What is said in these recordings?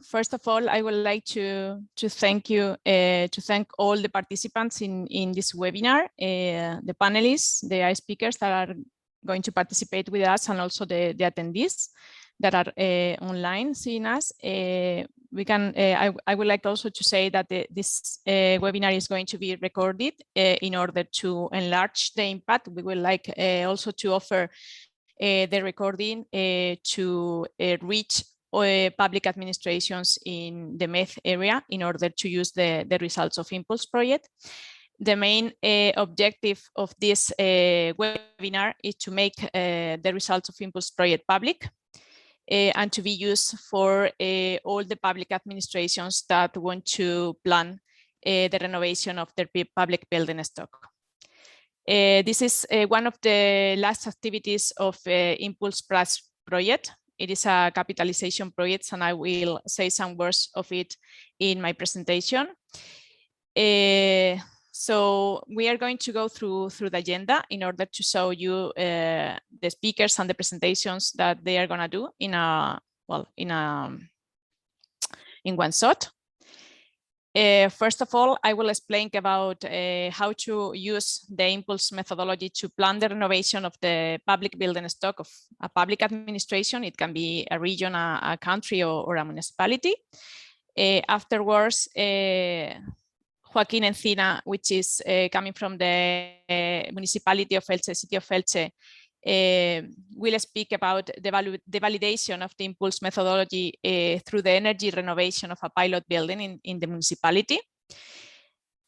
first of all, I would like to thank you, to thank all the participants in this webinar, the panelists, the AI speakers that are going to participate with us, and also the attendees that are online seeing us. I would like also to say that this webinar is going to be recorded in order to enlarge the impact. We would like also to offer the recording to reach public administrations in the MED area in order to use the results of Impulse project. The main objective of this webinar is to make the results of Impulse project public and to be used for all the public administrations that want to plan the renovation of their public building stock. This is one of the last activities of Impulse Plus project. It is a capitalization project, and I will say some words of it in my presentation. So we are going to go through the agenda in order to show you the speakers and the presentations that they are going to do in one shot. First of all, I will explain about how to use the Impulse methodology to plan the renovation of the public building stock of a public administration. It can be a region, a country, or a municipality. Afterwards, Joaquín Encina, which is coming from the municipality of Elche, city of Elche, will speak about the validation of the Impulse methodology through the energy renovation of a pilot building in the municipality.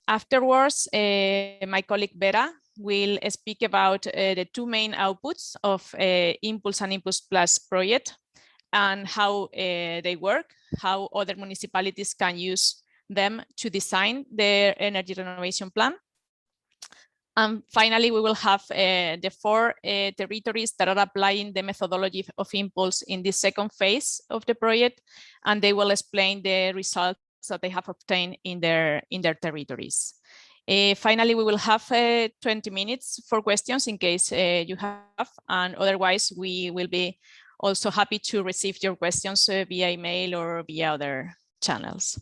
Afterwards, my colleague Vera will speak about the two main outputs of Impulse and Impulse Plus project and how they work, how other municipalities can use them to design their energy renovation plan. And finally, we will have the 4 territories that are applying the methodology of Impulse in the second phase of the project, and they will explain the results that they have obtained in their territories. Finally, we will have 20 minutes for questions in case you have, and otherwise we will be also happy to receive your questions via email or via other channels.